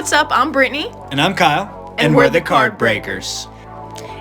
What's up? I'm Brittany. And I'm Kyle. And we're the Card Breakers.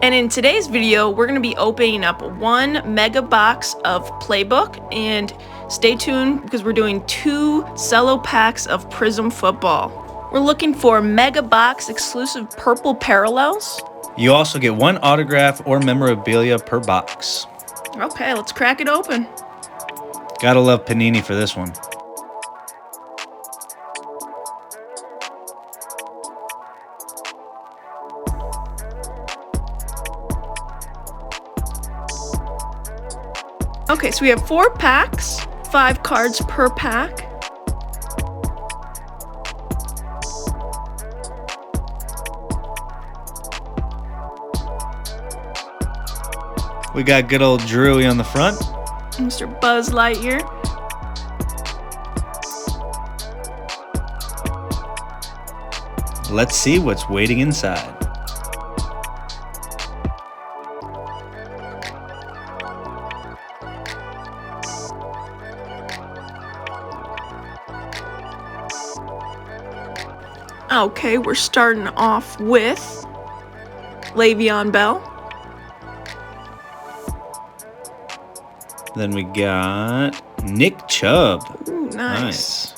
And in today's video, we're going to be opening up one mega box of Playbook. And stay tuned because we're doing 2 cello packs of Prizim football. We're looking for mega box exclusive purple parallels. You also get 1 autograph or memorabilia per box. Okay, let's crack it open. Gotta love Panini for this one. Okay, so we have 4 packs, 5 cards per pack. We got good old Drewy on the front. Mr. Buzz Lightyear. Let's see what's waiting inside. Okay, we're starting off with Le'Veon Bell. Then we got Nick Chubb. Ooh, nice.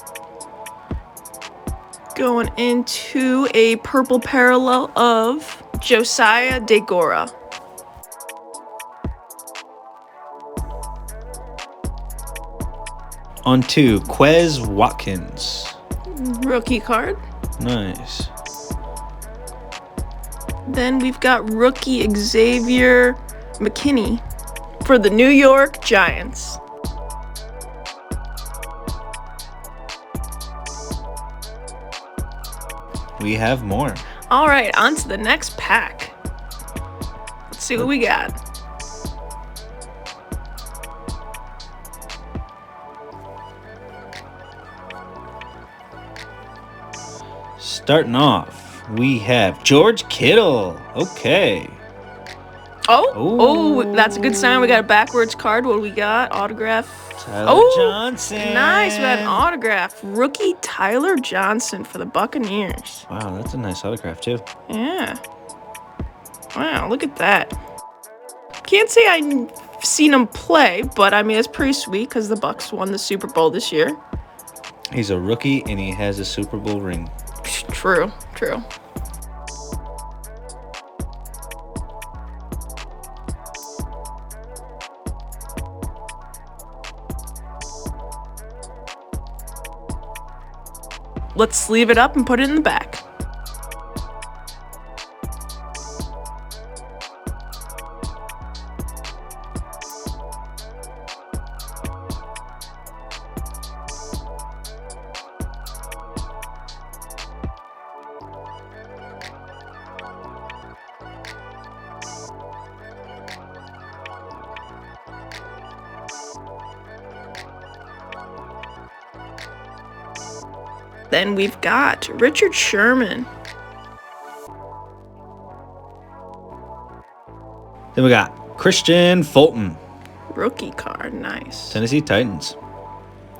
Going into a purple parallel of Josiah DeGora. On to Quez Watkins. Rookie card. Nice. Then we've got rookie Xavier McKinney for the New York Giants. We have more. All right, on to the next pack. Let's see what we got. Starting off, we have George Kittle. Okay. Oh, that's a good sign. We got a backwards card. What do we got? Autograph. Tyler Johnson. Nice. We got an autograph. Rookie Tyler Johnson for the Buccaneers. Wow, that's a nice autograph too. Yeah. Wow, look at that. Can't say I've seen him play, but I mean, it's pretty sweet because the Bucs won the Super Bowl this year. He's a rookie and he has a Super Bowl ring. True, true. Let's sleeve it up and put it in the back. Then we've got Richard Sherman. Then we got Christian Fulton. Rookie card, nice. Tennessee Titans.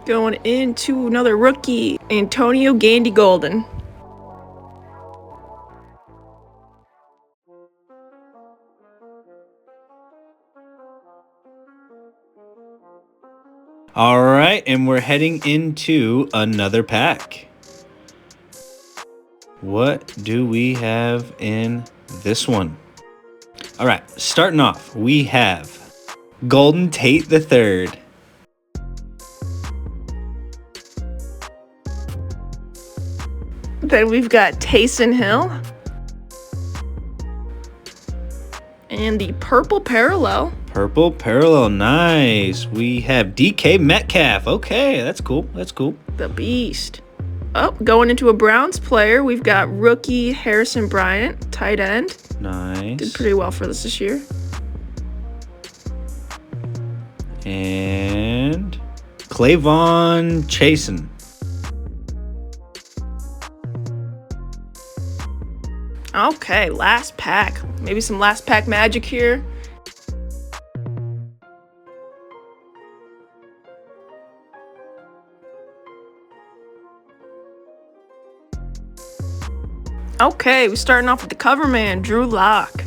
Going into another rookie, Antonio Gandy Golden. All right, and we're heading into another pack. What do we have in this one? All right, starting off, we have Golden Tate III. Then we've got Taysom Hill. And the purple parallel. Purple parallel, nice. We have DK Metcalf. Okay, that's cool. That's cool. The beast. Oh, going into a Browns player, we've got rookie Harrison Bryant, tight end. Nice. Did pretty well for us this year. And Clavon Chasen. Okay, last pack. Maybe some last pack magic here. Okay, we're starting off with the cover man, Drew Lock.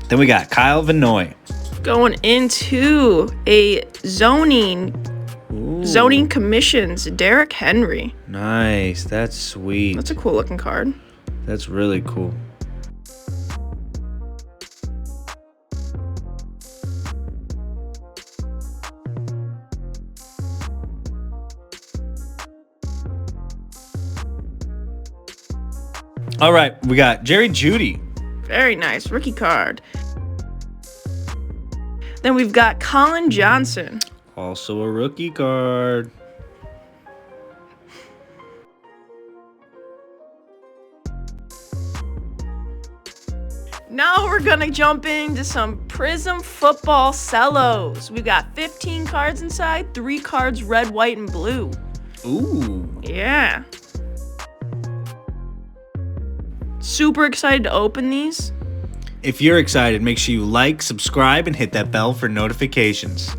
Then we got Kyle Vanoy. Going into a zoning commissions, Derrick Henry. Nice, that's sweet. That's a cool looking card. That's really cool. All right, we got Jerry Jeudy. Very nice, rookie card. Then we've got Colin Johnson. Also a rookie card. Now we're gonna jump into some Prizm football cellos. We got 15 cards inside, 3 cards red, white, and blue. Ooh. Yeah. Super excited to open these. If you're excited, make sure you like, subscribe, and hit that bell for notifications.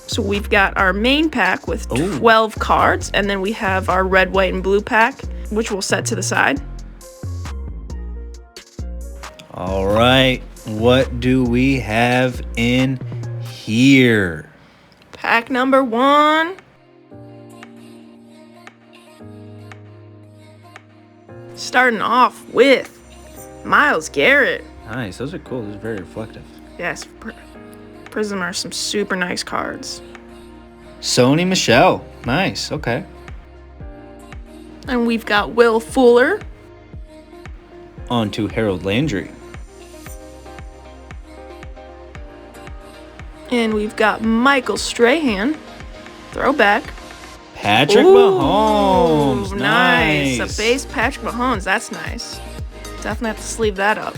So we've got our main pack with 12 cards, and then we have our red, white, and blue pack, which we'll set to the side. All right, what do we have in here? Pack number 1. Starting off with Myles Garrett. Nice, those are cool. Those are very reflective. Yes, Prizm are some super nice cards. Sony Michel. Nice, okay. And we've got Will Fuller. On to Harold Landry. And we've got Michael Strahan. Throwback. Patrick Mahomes. Nice. A base Patrick Mahomes. That's nice. Definitely have to sleeve that up.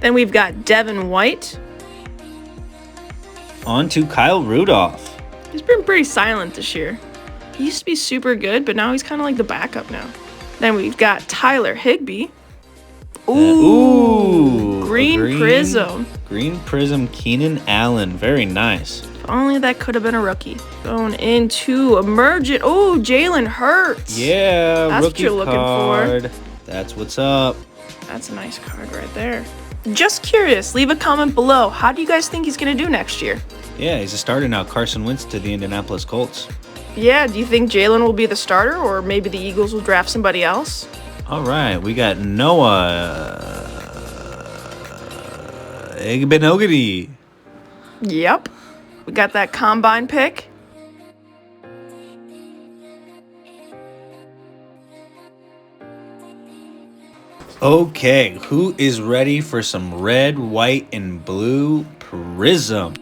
Then we've got Devin White. On to Kyle Rudolph. He's been pretty silent this year. He used to be super good, but now he's kind of like the backup now. Then we've got Tyler Higbee. Green Prizm. Green Prizm Keenan Allen. Very nice. If only that could have been a rookie. Going into Emergent. Oh, Jalen Hurts. Yeah, that's rookie what you're card. looking for. That's what's up. That's a nice card right there. Just curious, leave a comment below. How do you guys think he's going to do next year? Yeah, he's a starter now. Carson Wentz to the Indianapolis Colts. Yeah, do you think Jalen will be the starter, or maybe the Eagles will draft somebody else? All right, we got Noah Igbenogany. Yep. We got that combine pick. Okay, who is ready for some red, white, and blue Prizm?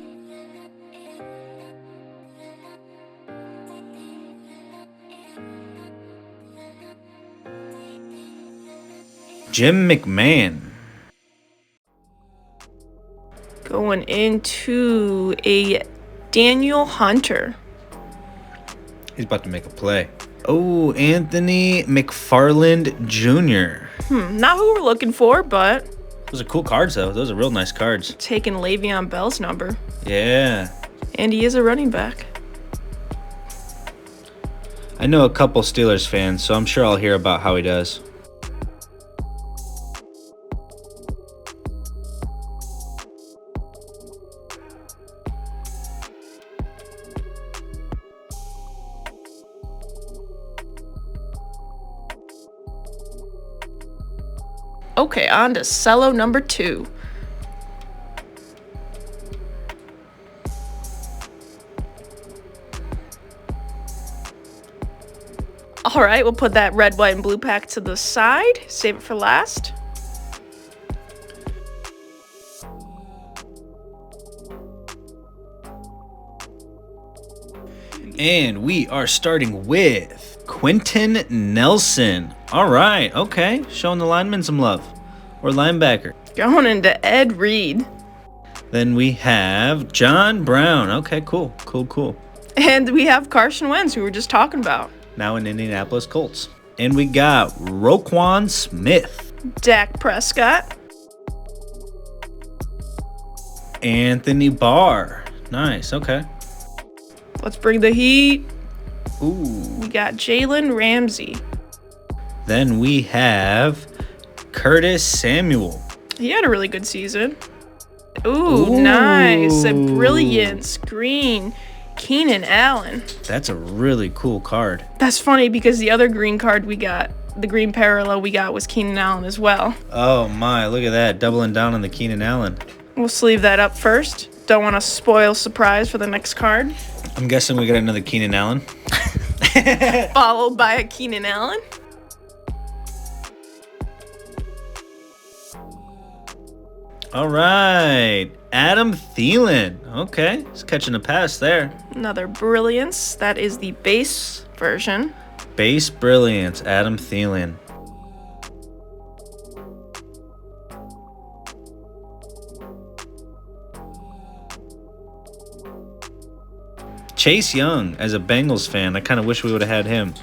Jim McMahon. Going into a Daniel Hunter. He's about to make a play. Oh, Anthony McFarland Jr. Not who we're looking for, but... Those are cool cards, though. Those are real nice cards. Taking Le'Veon Bell's number. Yeah. And he is a running back. I know a couple Steelers fans, so I'm sure I'll hear about how he does. Okay, on to cello number 2. All right, we'll put that red, white, and blue pack to the side. Save it for last. And we are starting with Quentin Nelson. All right, okay. Showing the lineman some love. Or linebacker. Going into Ed Reed. Then we have John Brown. Okay, cool. And we have Carson Wentz, who we were just talking about. Now in Indianapolis Colts. And we got Roquan Smith. Dak Prescott. Anthony Barr. Nice, okay. Let's bring the heat. Ooh. We got Jalen Ramsey. Then we have Curtis Samuel. He had a really good season. Ooh. Nice. A brilliance. Green. Keenan Allen. That's a really cool card. That's funny because the other green card we got, the green parallel we got, was Keenan Allen as well. Oh my, look at that. Doubling down on the Keenan Allen. We'll sleeve that up first. Don't want to spoil surprise for the next card. I'm guessing we got another Keenan Allen. Followed by a Keenan Allen. All right. Adam Thielen. Okay. He's catching a pass there. Another brilliance. That is the base version. Base brilliance. Adam Thielen. Chase Young, as a Bengals fan, I kind of wish we would have had him.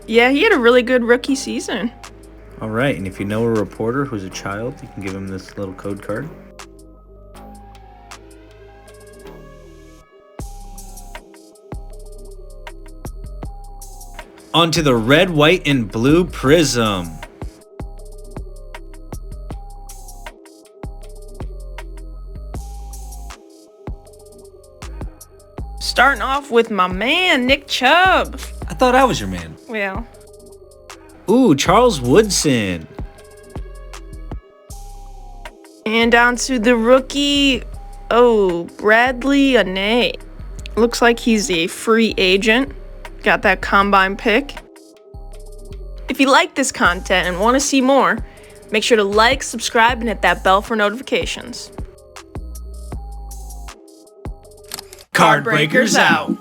Yeah, he had a really good rookie season. All right, and if you know a reporter who's a child, you can give him this little code card. Onto the red, white, and blue Prism. Starting off with my man, Nick Chubb. I thought I was your man. Well. Ooh, Charles Woodson. And down to the rookie, Bradley Anae. Looks like he's a free agent. Got that combine pick. If you like this content and want to see more, make sure to like, subscribe, and hit that bell for notifications. Card Breakers out.